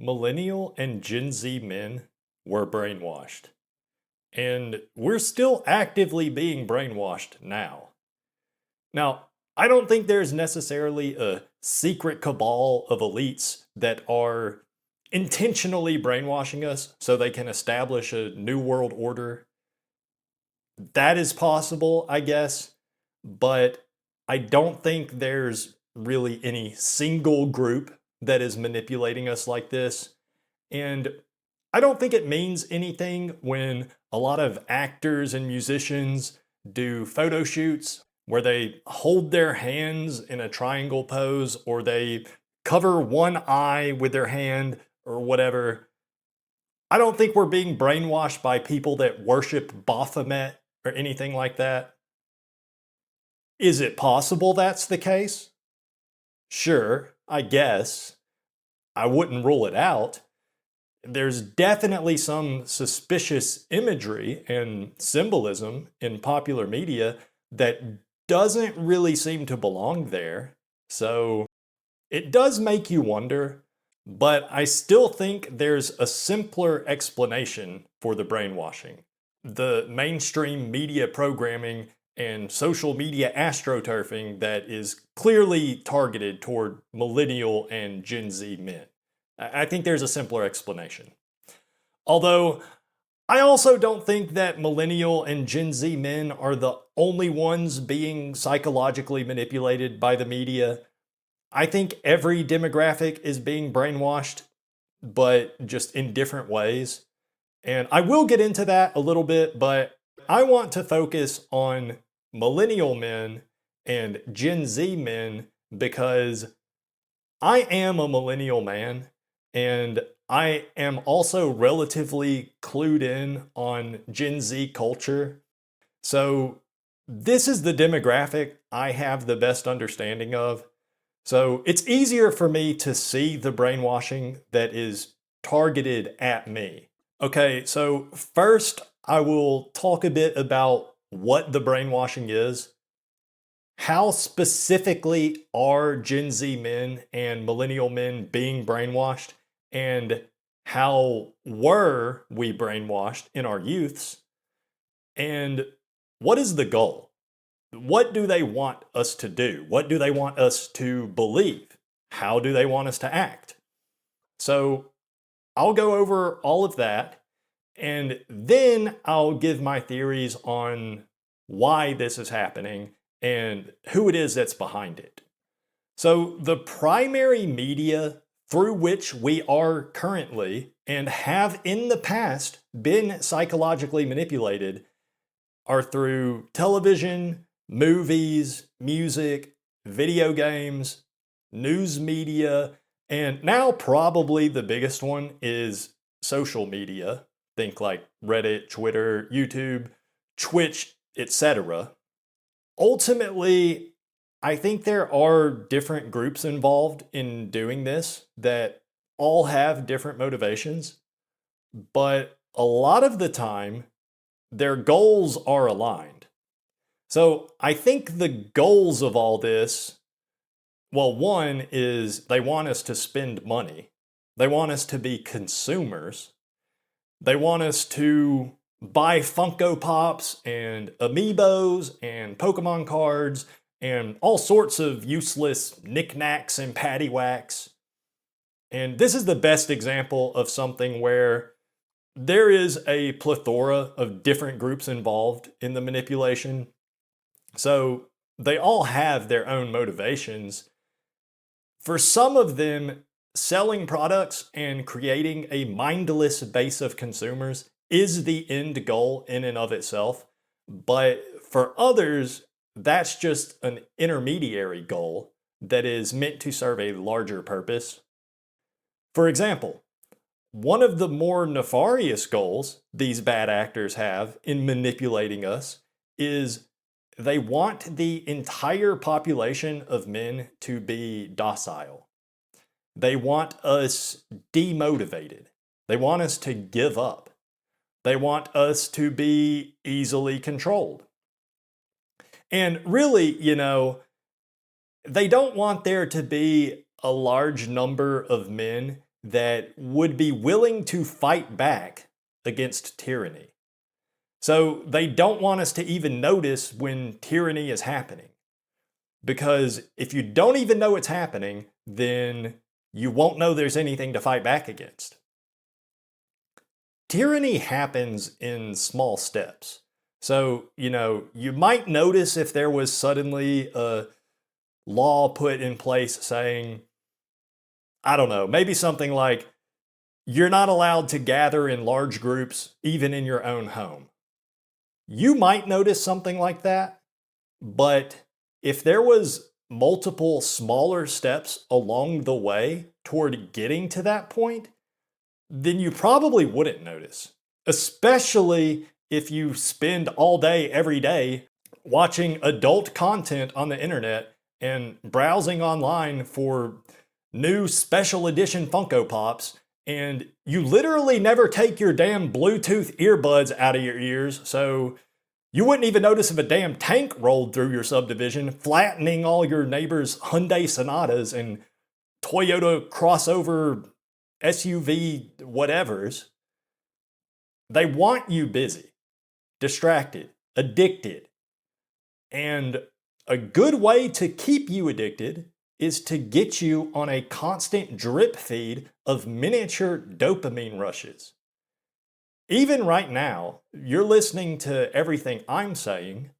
Millennial and Gen Z men were brainwashed. And we're still actively being brainwashed now. Now, I don't think there's necessarily a secret cabal of elites that are intentionally brainwashing us so they can establish a new world order. That is possible, I guess, but I don't think there's really any single group that is manipulating us like this. And I don't think it means anything when a lot of actors and musicians do photo shoots where they hold their hands in a triangle pose or they cover one eye with their hand or whatever. I don't think we're being brainwashed by people that worship Baphomet or anything like that. Is it possible that's the case? Sure, I guess. I wouldn't rule it out. There's definitely some suspicious imagery and symbolism in popular media that doesn't really seem to belong there. So it does make you wonder, but I still think there's a simpler explanation for the brainwashing. The mainstream media programming and social media astroturfing that is clearly targeted toward millennial and Gen Z men. I think there's a simpler explanation. Although, I also don't think that millennial and Gen Z men are the only ones being psychologically manipulated by the media. I think every demographic is being brainwashed, but just in different ways. And I will get into that a little bit, but I want to focus on millennial men and Gen Z men because I am a millennial man and I am also relatively clued in on Gen Z culture. So this is the demographic I have the best understanding of. So it's easier for me to see the brainwashing that is targeted at me. Okay, so first I will talk a bit about what the brainwashing is. How specifically are Gen Z men and millennial men being brainwashed? And how were we brainwashed in our youths? And what is the goal? What do they want us to do? What do they want us to believe? How do they want us to act? So I'll go over all of that, and then I'll give my theories on why this is happening and who it is that's behind it. So, the primary media through which we are currently and have in the past been psychologically manipulated are through television, movies, music, video games, news media, and now probably the biggest one is social media. Think like Reddit, Twitter, YouTube, Twitch, etc. Ultimately, I think there are different groups involved in doing this that all have different motivations, but a lot of the time, their goals are aligned. So I think the goals of all this, well, one is they want us to spend money. They want us to be consumers. They want us to buy Funko Pops and Amiibos and Pokemon cards and all sorts of useless knickknacks and paddywhacks. And this is the best example of something where there is a plethora of different groups involved in the manipulation. So they all have their own motivations. For some of them, selling products and creating a mindless base of consumers is the end goal in and of itself. But for others, that's just an intermediary goal that is meant to serve a larger purpose. For example, one of the more nefarious goals these bad actors have in manipulating us is they want the entire population of men to be docile. They want us demotivated. They want us to give up. They want us to be easily controlled. And really, they don't want there to be a large number of men that would be willing to fight back against tyranny. So they don't want us to even notice when tyranny is happening. Because if you don't even know it's happening, then you won't know there's anything to fight back against. Tyranny happens in small steps. So, you might notice if there was suddenly a law put in place saying, I don't know, maybe something like, you're not allowed to gather in large groups, even in your own home. You might notice something like that, but if there was multiple smaller steps along the way toward getting to that point, then you probably wouldn't notice, especially if you spend all day, every day, watching adult content on the internet and browsing online for new special edition Funko Pops, and you literally never take your damn Bluetooth earbuds out of your ears, so you wouldn't even notice if a damn tank rolled through your subdivision, flattening all your neighbors' Hyundai Sonatas and Toyota crossover SUV whatevers. They want you busy, distracted, addicted. And a good way to keep you addicted is to get you on a constant drip feed of miniature dopamine rushes. Even right now, you're listening to everything I'm saying,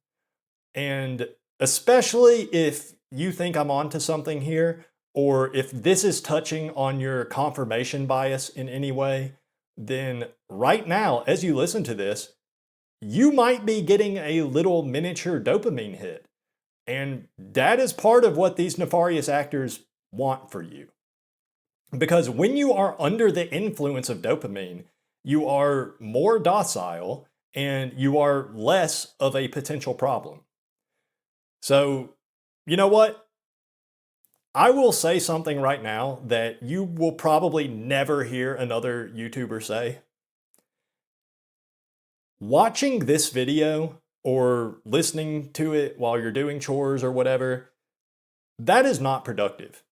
and especially if you think I'm onto something here, or if this is touching on your confirmation bias in any way, then right now, as you listen to this, you might be getting a little miniature dopamine hit. And that is part of what these nefarious actors want for you. Because when you are under the influence of dopamine, you are more docile and you are less of a potential problem. So, you know what? I will say something right now that you will probably never hear another YouTuber say. Watching this video or listening to it while you're doing chores or whatever, that is not productive.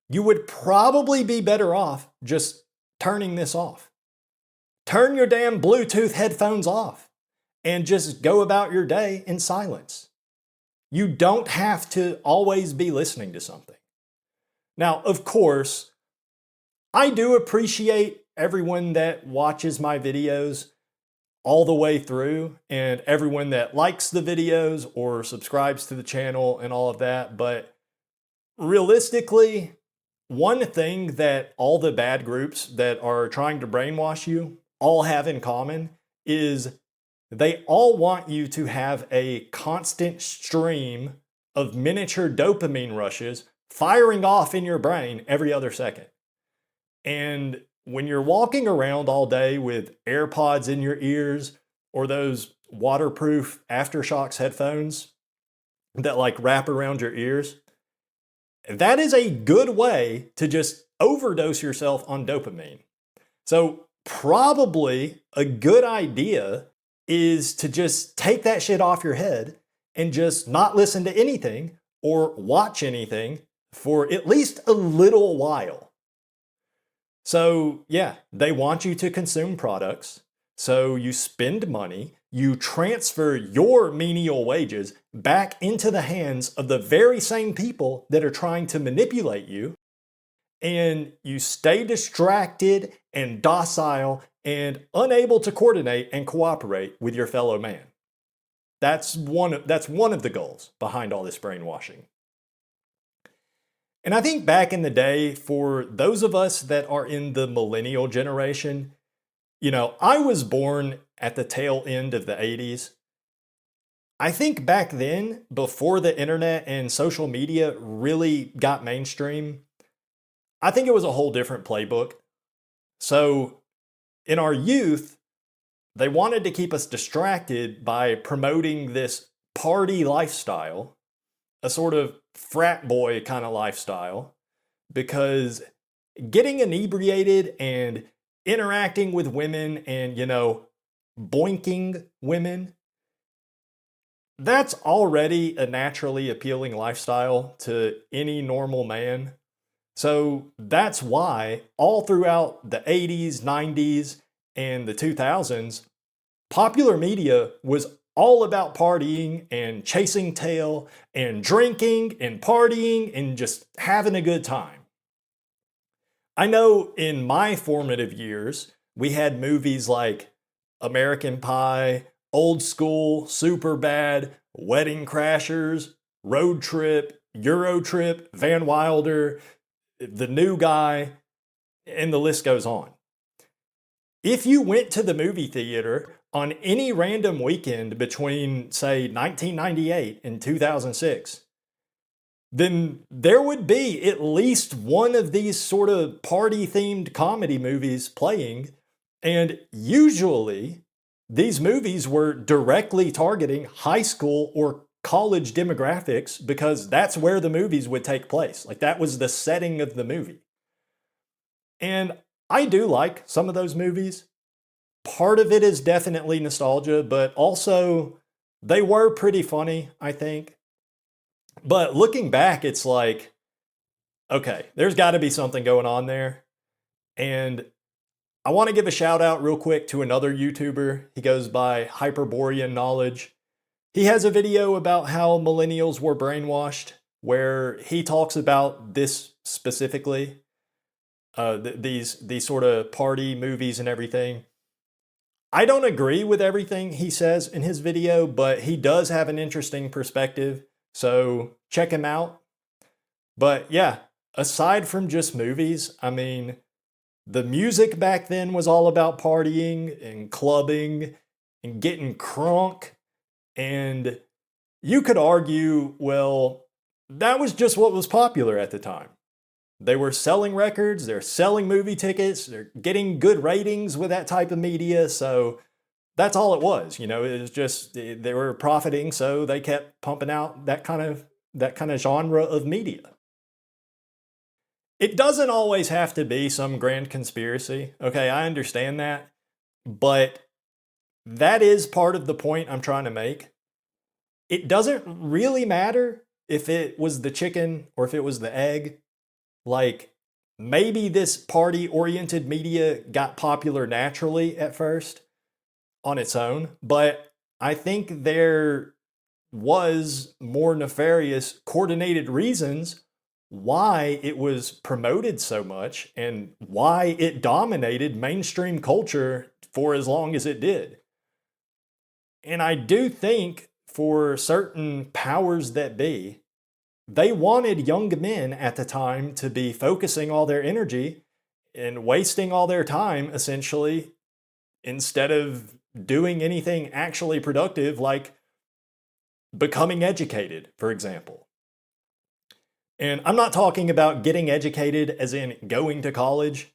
You would probably be better off just turning this off. Turn your damn Bluetooth headphones off and just go about your day in silence. You don't have to always be listening to something. Now, of course, I do appreciate everyone that watches my videos all the way through and everyone that likes the videos or subscribes to the channel and all of that. But realistically, one thing that all the bad groups that are trying to brainwash you all have in common is they all want you to have a constant stream of miniature dopamine rushes firing off in your brain every other second. And when you're walking around all day with AirPods in your ears or those waterproof Aftershocks headphones that like wrap around your ears, that is a good way to just overdose yourself on dopamine. So probably a good idea is to just take that shit off your head and just not listen to anything or watch anything for at least a little while. So yeah, they want you to consume products. So you spend money, you transfer your menial wages back into the hands of the very same people that are trying to manipulate you, and you stay distracted and docile and unable to coordinate and cooperate with your fellow man. That's one of the goals behind all this brainwashing. And I think back in the day, for those of us that are in the millennial generation, I was born at the tail end of the 80s. I think back then, before the internet and social media really got mainstream, I think it was a whole different playbook. So in our youth, they wanted to keep us distracted by promoting this party lifestyle, a sort of frat boy kind of lifestyle, because getting inebriated and interacting with women and, boinking women, that's already a naturally appealing lifestyle to any normal man. So that's why all throughout the 80s, 90s, and the 2000s, popular media was all about partying and chasing tail and drinking and partying and just having a good time. I know in my formative years, we had movies like American Pie, Old School, Super Bad, Wedding Crashers, Road Trip, Euro Trip, Van Wilder, The New Guy, and the list goes on. If you went to the movie theater on any random weekend between, say, 1998 and 2006, then there would be at least one of these sort of party-themed comedy movies playing, and usually these movies were directly targeting high school or college demographics because that's where the movies would take place. Like that was the setting of the movie. And I do like some of those movies. Part of it is definitely nostalgia, but also they were pretty funny, I think. But looking back, it's like, okay, there's got to be something going on there. And I want to give a shout out real quick to another YouTuber. He goes by Hyperborean Knowledge. He has a video about how millennials were brainwashed, where he talks about this specifically, these sort of party movies and everything. I don't agree with everything he says in his video, but he does have an interesting perspective. So check him out. But yeah, aside from just movies, I mean, the music back then was all about partying and clubbing and getting crunk. And you could argue, well, that was just what was popular at the time. They were selling records, they're selling movie tickets, they're getting good ratings with that type of media. So that's all it was. You know, it was just they were profiting, so they kept pumping out that kind of genre of media. It doesn't always have to be some grand conspiracy. Okay, I understand that, but that is part of the point I'm trying to make. It doesn't really matter if it was the chicken or if it was the egg. Like, maybe this party-oriented media got popular naturally at first on its own, but I think there was more nefarious, coordinated reasons why it was promoted so much and why it dominated mainstream culture for as long as it did. And I do think for certain powers that be, they wanted young men at the time to be focusing all their energy and wasting all their time, essentially, instead of doing anything actually productive, like becoming educated, for example. And I'm not talking about getting educated as in going to college,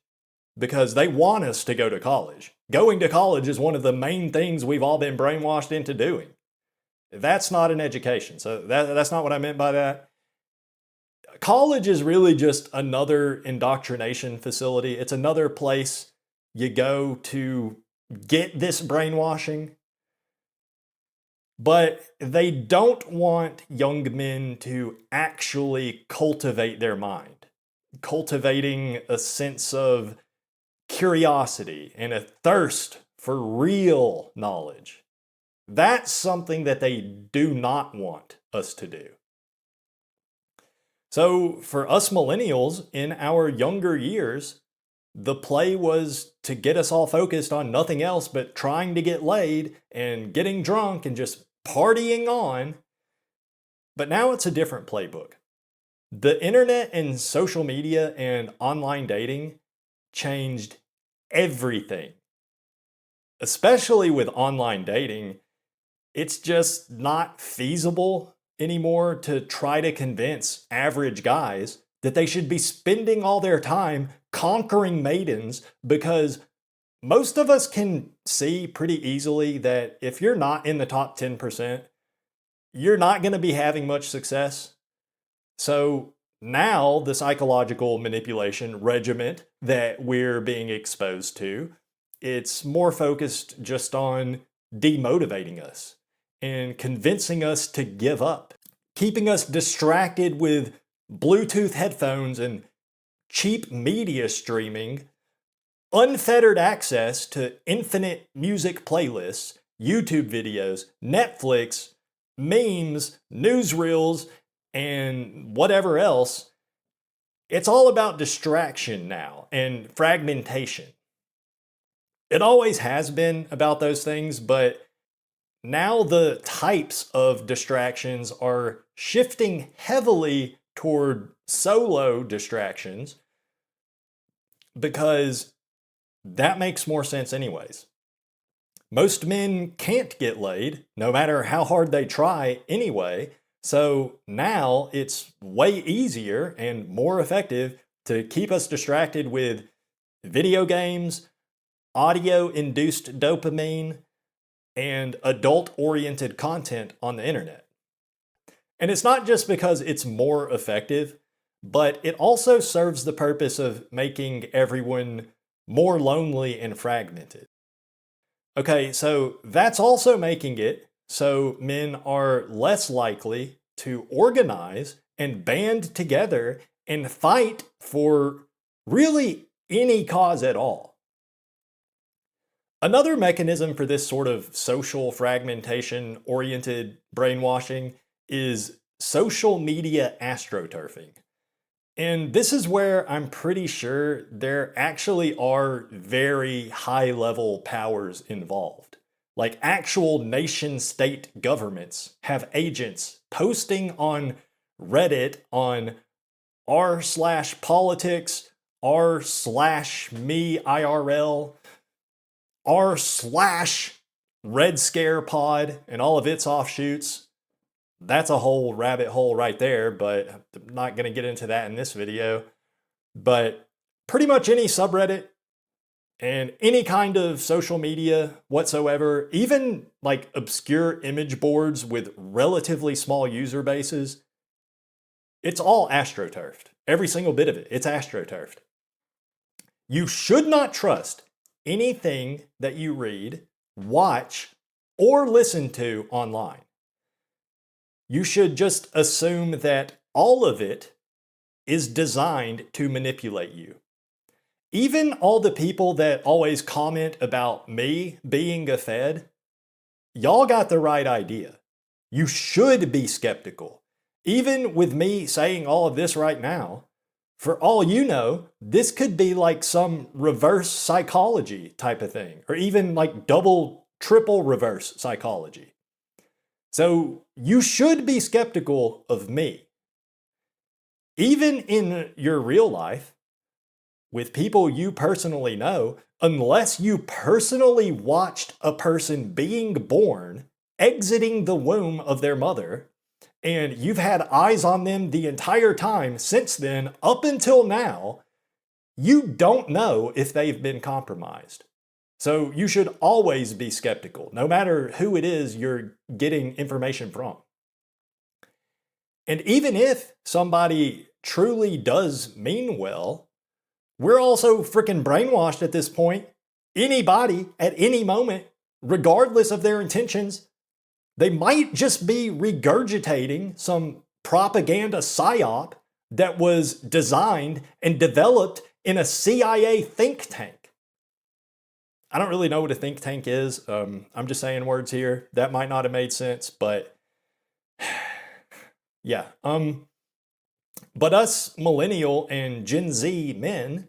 because they want us to go to college. Going to college is one of the main things we've all been brainwashed into doing. That's not an education. So that's not what I meant by that. College is really just another indoctrination facility. It's another place you go to get this brainwashing. But they don't want young men to actually cultivate their mind, cultivating a sense of curiosity and a thirst for real knowledge. That's something that they do not want us to do. So for us millennials in our younger years, the play was to get us all focused on nothing else but trying to get laid and getting drunk and just partying on. But now it's a different playbook. The internet and social media and online dating changed everything. Especially with online dating, it's just not feasible anymore to try to convince average guys that they should be spending all their time conquering maidens, because most of us can see pretty easily that if you're not in the top 10%, you're not going to be having much success. So now the psychological manipulation regiment that we're being exposed to, it's more focused just on demotivating us and convincing us to give up, keeping us distracted with Bluetooth headphones and cheap media streaming, unfettered access to infinite music playlists, YouTube videos, Netflix, memes, newsreels, and whatever else. It's all about distraction now and fragmentation. It always has been about those things, but now the types of distractions are shifting heavily toward solo distractions because that makes more sense anyways. Most men can't get laid, no matter how hard they try anyway, so now it's way easier and more effective to keep us distracted with video games, audio-induced dopamine, and adult-oriented content on the internet. And it's not just because it's more effective, but it also serves the purpose of making everyone more lonely and fragmented. Okay, so that's also making it so men are less likely to organize and band together and fight for really any cause at all. Another mechanism for this sort of social fragmentation-oriented brainwashing is social media astroturfing. And this is where I'm pretty sure there actually are very high-level powers involved. Like actual nation-state governments have agents posting on Reddit on r/politics, r/me IRL, r/Red Scare Pod, and all of its offshoots. That's a whole rabbit hole right there, but I'm not going to get into that in this video. But pretty much any subreddit and any kind of social media whatsoever, even like obscure image boards with relatively small user bases, it's all astroturfed. Every single bit of it, it's astroturfed. You should not trust anything that you read, watch, or listen to online. You should just assume that all of it is designed to manipulate you. Even all the people that always comment about me being a Fed, y'all got the right idea. You should be skeptical. Even with me saying all of this right now, for all you know, this could be like some reverse psychology type of thing, or even like double, triple reverse psychology. So you should be skeptical of me. Even in your real life, with people you personally know, unless you personally watched a person being born, exiting the womb of their mother, and you've had eyes on them the entire time since then up until now, you don't know if they've been compromised. So you should always be skeptical, no matter who it is you're getting information from. And even if somebody truly does mean well, we're also freaking brainwashed at this point. Anybody at any moment, regardless of their intentions, they might just be regurgitating some propaganda psyop that was designed and developed in a CIA think tank. I don't really know what a think tank is. I'm just saying words here. That might not have made sense, but yeah. But us Millennial and Gen Z men,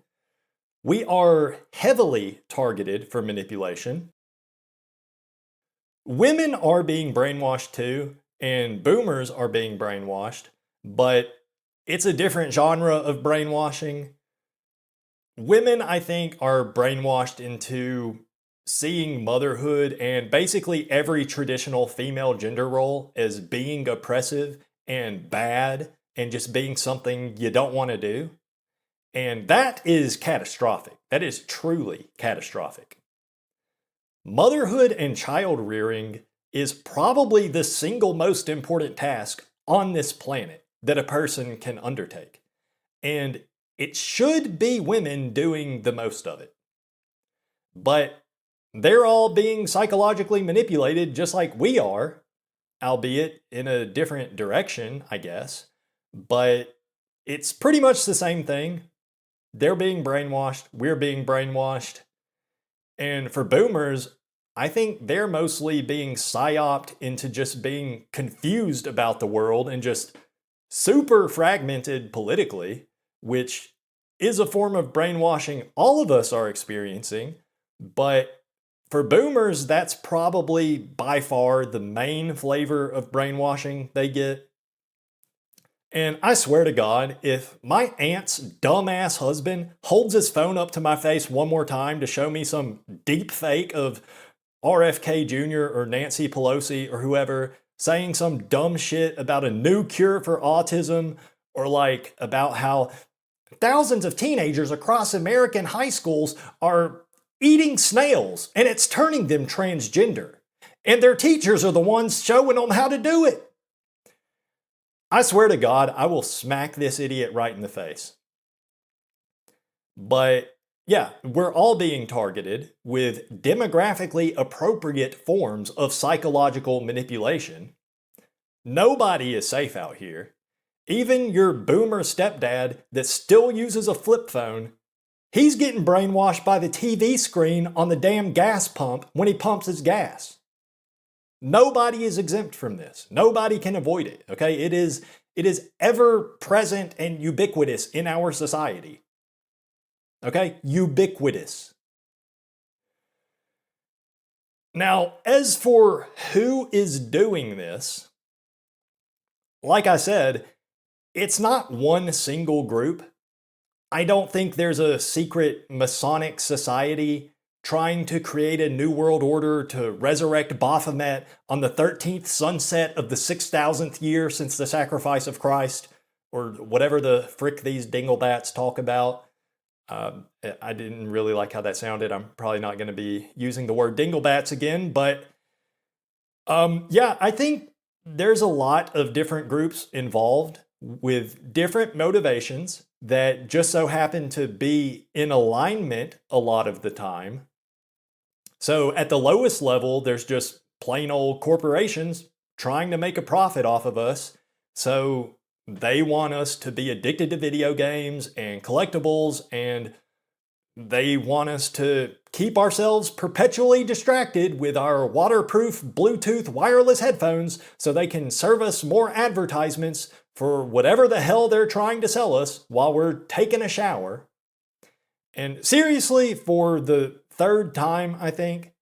we are heavily targeted for manipulation. Women are being brainwashed too, and boomers are being brainwashed, but it's a different genre of brainwashing. Women, I think, are brainwashed into seeing motherhood and basically every traditional female gender role as being oppressive and bad and just being something you don't want to do. And that is catastrophic. That is truly catastrophic. Motherhood and child rearing is probably the single most important task on this planet that a person can undertake. And it should be women doing the most of it. But they're all being psychologically manipulated just like we are, albeit in a different direction, I guess. But it's pretty much the same thing. They're being brainwashed. We're being brainwashed. And for boomers, I think they're mostly being psyoped into just being confused about the world and just super fragmented politically, which is a form of brainwashing all of us are experiencing. But for boomers, that's probably by far the main flavor of brainwashing they get. And I swear to God, if my aunt's dumbass husband holds his phone up to my face one more time to show me some deep fake of RFK Jr. or Nancy Pelosi or whoever saying some dumb shit about a new cure for autism, or like about how thousands of teenagers across American high schools are eating snails and it's turning them transgender, and their teachers are the ones showing them how to do it. I swear to God, I will smack this idiot right in the face. But yeah, we're all being targeted with demographically appropriate forms of psychological manipulation. Nobody is safe out here. Even your boomer stepdad that still uses a flip phone, he's getting brainwashed by the TV screen on the damn gas pump when he pumps his gas. Nobody is exempt from this. Nobody can avoid it, okay? It is ever present and ubiquitous in our society. Okay? Ubiquitous. Now, as for who is doing this, like I said, it's not one single group. I don't think there's a secret Masonic society trying to create a new world order to resurrect Baphomet on the 13th sunset of the 6,000th year since the sacrifice of Christ, or whatever the frick these dinglebats talk about. I didn't really like how that sounded. I'm probably not going to be using the word dinglebats again, but yeah, I think there's a lot of different groups involved with different motivations that just so happen to be in alignment a lot of the time. So at the lowest level, there's just plain old corporations trying to make a profit off of us. So they want us to be addicted to video games and collectibles, and they want us to keep ourselves perpetually distracted with our waterproof Bluetooth wireless headphones so they can serve us more advertisements for whatever the hell they're trying to sell us while we're taking a shower. And seriously, for the third time, I think,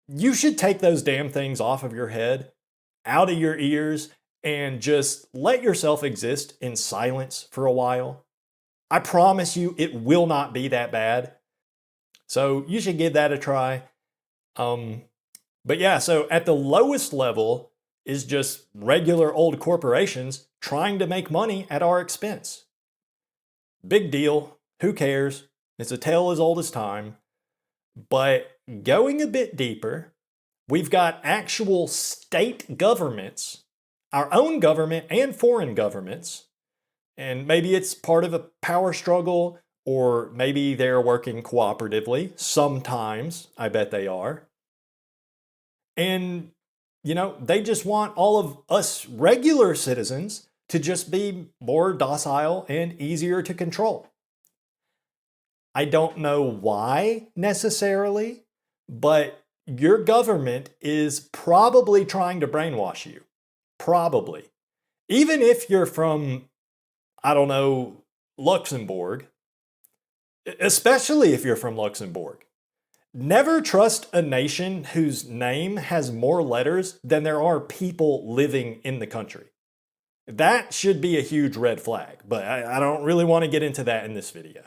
you should take those damn things off of your head, out of your ears, and just let yourself exist in silence for a while. I promise you it will not be that bad. So you should give that a try. But yeah, so at the lowest level is just regular old corporations trying to make money at our expense. Big deal. Who cares? It's a tale as old as time. But going a bit deeper, we've got actual state governments, our own government and foreign governments, and maybe it's part of a power struggle, or maybe they're working cooperatively. Sometimes, I bet they are. And, they just want all of us regular citizens to just be more docile and easier to control. I don't know why necessarily, but your government is probably trying to brainwash you. Probably. Even if you're from, I don't know, Luxembourg, especially if you're from Luxembourg. Never trust a nation whose name has more letters than there are people living in the country. That should be a huge red flag, but I don't really want to get into that in this video.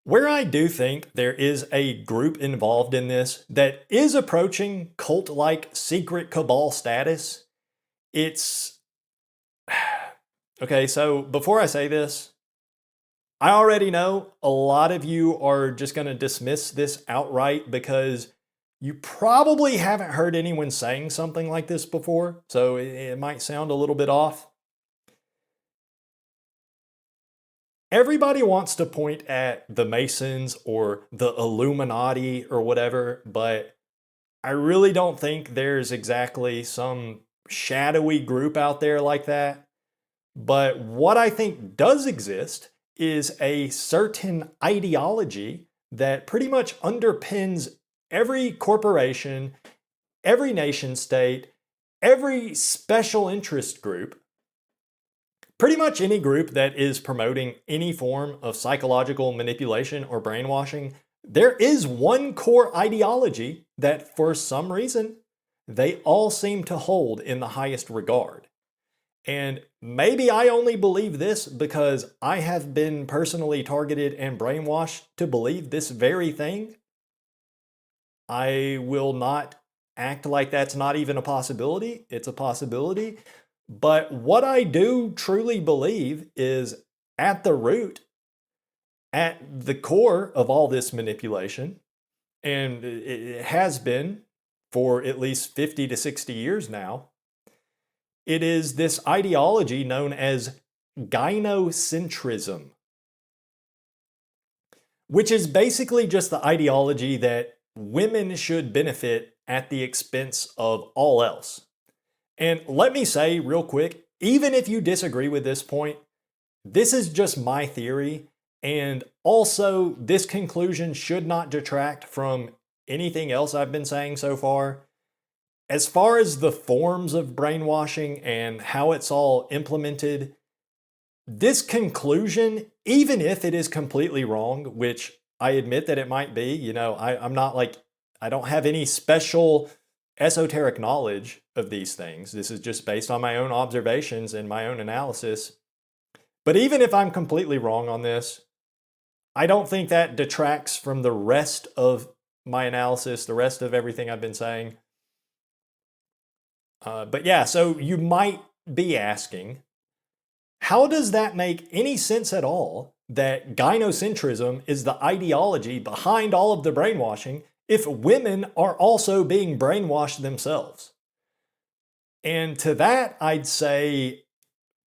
Where I do think there is a group involved in this that is approaching cult-like secret cabal status, it's... Okay, so before I say this, I already know a lot of you are just going to dismiss this outright because you probably haven't heard anyone saying something like this before, so it might sound a little bit off. Everybody wants to point at the Masons or the Illuminati or whatever, but I really don't think there's exactly some shadowy group out there like that. But what I think does exist is a certain ideology that pretty much underpins every corporation, every nation state, every special interest group, pretty much any group that is promoting any form of psychological manipulation or brainwashing. There is one core ideology that, for some reason, they all seem to hold in the highest regard. And maybe I only believe this because I have been personally targeted and brainwashed to believe this very thing. I will not act like that's not even a possibility. It's a possibility. But what I do truly believe is at the root, at the core of all this manipulation, and it has been for at least 50 to 60 years now, it is this ideology known as gynocentrism, which is basically just the ideology that women should benefit at the expense of all else. And let me say real quick, even if you disagree with this point, this is just my theory. And also, this conclusion should not detract from anything else I've been saying so far. As far as the forms of brainwashing and how it's all implemented, this conclusion, even if it is completely wrong, which I admit that it might be, I'm not like, I don't have any special esoteric knowledge of these things. This is just based on my own observations and my own analysis. But even if I'm completely wrong on this, I don't think that detracts from the rest of my analysis, the rest of everything I've been saying. But yeah, so you might be asking, how does that make any sense at all that gynocentrism is the ideology behind all of the brainwashing if women are also being brainwashed themselves? And to that, I'd say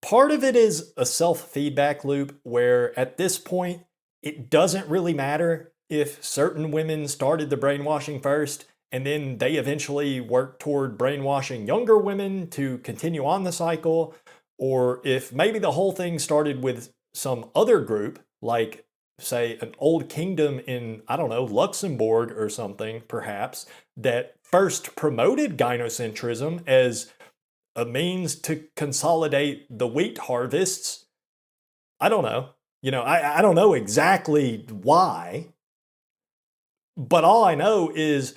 part of it is a self-feedback loop where at this point, it doesn't really matter if certain women started the brainwashing first and then they eventually work toward brainwashing younger women to continue on the cycle, or if maybe the whole thing started with some other group, like, say, an old kingdom in, I don't know, Luxembourg or something, perhaps, that first promoted gynocentrism as a means to consolidate the wheat harvests. I don't know. I don't know exactly why, but all I know is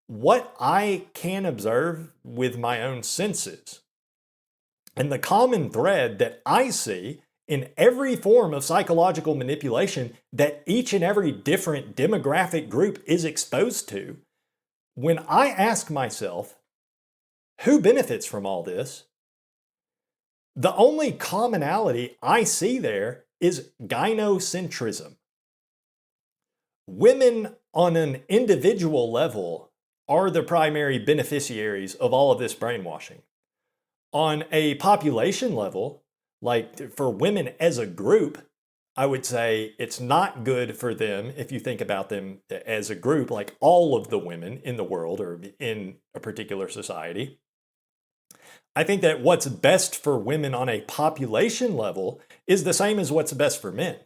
what I can observe with my own senses. And the common thread that I see in every form of psychological manipulation that each and every different demographic group is exposed to, when I ask myself, who benefits from all this? The only commonality I see there is gynocentrism. Women on an individual level are the primary beneficiaries of all of this brainwashing. On a population level, like for women as a group, I would say it's not good for them if you think about them as a group, like all of the women in the world or in a particular society. I think that what's best for women on a population level is the same as what's best for men.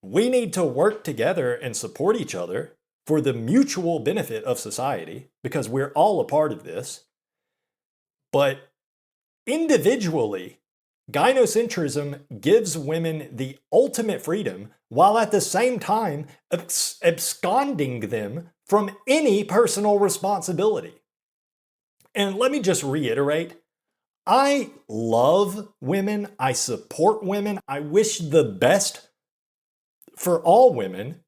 We need to work together and support each other for the mutual benefit of society because we're all a part of this. But individually, gynocentrism gives women the ultimate freedom while at the same time absconding them from any personal responsibility. And let me just reiterate, I love women, I support women, I wish the best for all women,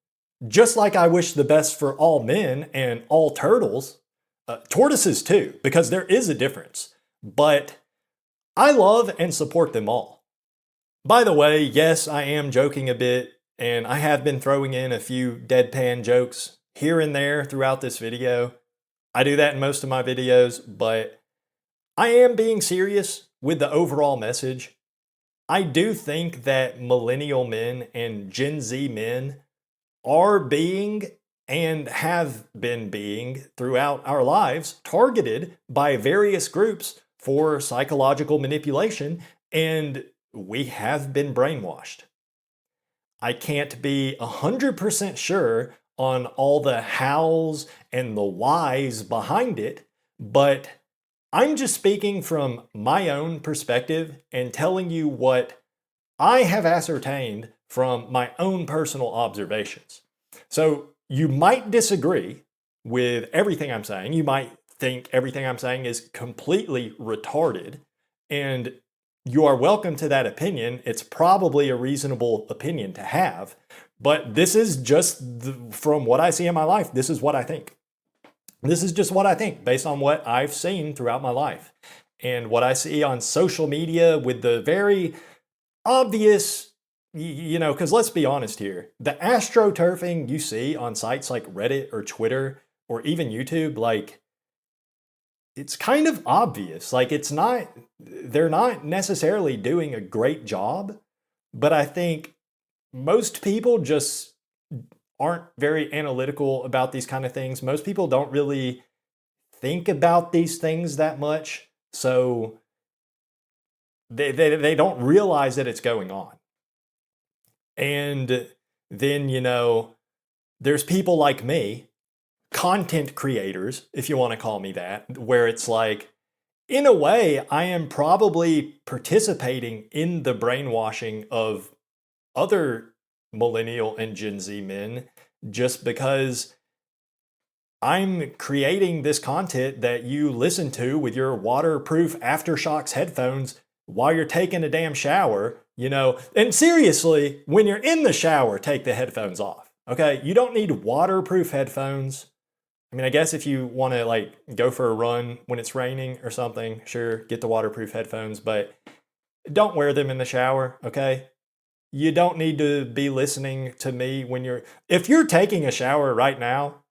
just like I wish the best for all men and all turtles, tortoises too, because there is a difference. But I love and support them all. By the way, yes, I am joking a bit, and I have been throwing in a few deadpan jokes here and there throughout this video. I do that in most of my videos, but I am being serious with the overall message. I do think that millennial men and Gen Z men are being and have been being throughout our lives targeted by various groups for psychological manipulation And we have been brainwashed. I can't be 100% sure on all the hows and the whys behind it, but I'm just speaking from my own perspective and telling you what I have ascertained from my own personal observations. So you might disagree with everything I'm saying. You might think everything I'm saying is completely retarded, and you are welcome to that opinion. It's probably a reasonable opinion to have, but this is just from what I see in my life. This is what I think. This is just what I think based on what I've seen throughout my life and what I see on social media with the very obvious, because let's be honest here, the astroturfing you see on sites like Reddit or Twitter or even YouTube, like, it's kind of obvious. Like, they're not necessarily doing a great job, but I think most people just aren't very analytical about these kind of things. Most people don't really think about these things that much. So they don't realize that it's going on. And then, there's people like me, content creators, if you want to call me that, where it's like, in a way, I am probably participating in the brainwashing of other millennial and Gen Z men just because I'm creating this content that you listen to with your waterproof Aftershocks headphones while you're taking a damn shower, And seriously, when you're in the shower, take the headphones off, okay? You don't need waterproof headphones. I mean, I guess if you want to go for a run when it's raining or something, sure, get the waterproof headphones, but don't wear them in the shower, okay? You don't need to be listening to me if you're taking a shower right now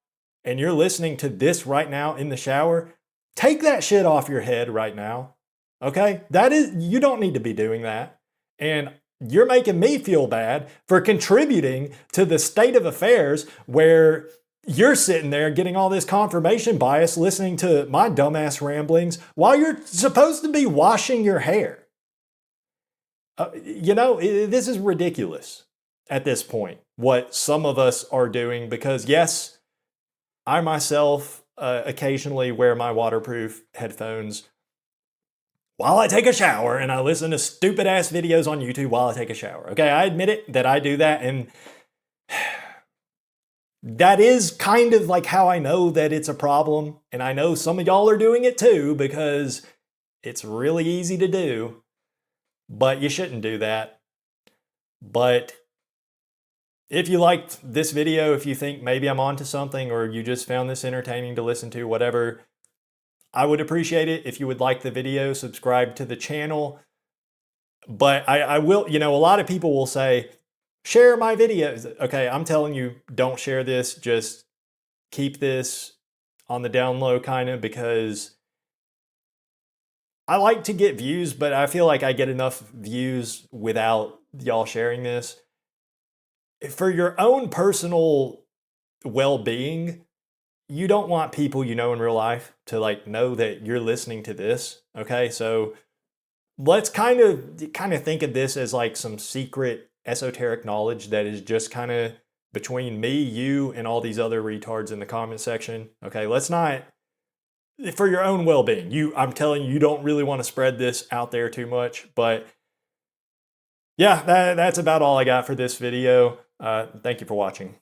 and you're listening to this right now in the shower, take that shit off your head right now, okay? You don't need to be doing that. And you're making me feel bad for contributing to the state of affairs where you're sitting there getting all this confirmation bias listening to my dumbass ramblings while you're supposed to be washing your hair. This is ridiculous at this point, what some of us are doing, because yes, I myself occasionally wear my waterproof headphones while I take a shower, and I listen to stupid ass videos on YouTube while I take a shower. Okay, I admit it that I do that, and that is kind of like how I know that it's a problem, and I know some of y'all are doing it too because it's really easy to do. But you shouldn't do that. But if you liked this video, if you think maybe I'm onto something, or you just found this entertaining to listen to, whatever, I would appreciate it if you would like the video, subscribe to the channel. But I will, a lot of people will say, share my videos. Okay, I'm telling you, don't share this. Just keep this on the down low kind of, because I like to get views, but I feel like I get enough views without y'all sharing this. For your own personal well-being, you don't want people you know in real life to know that you're listening to this, okay? So let's kind of think of this as some secret esoteric knowledge that is just kind of between me, you, and all these other retards in the comment section, okay? Let's not, for your own well-being. I'm telling you, you don't really want to spread this out there too much, but yeah, that's about all I got for this video. Thank you for watching.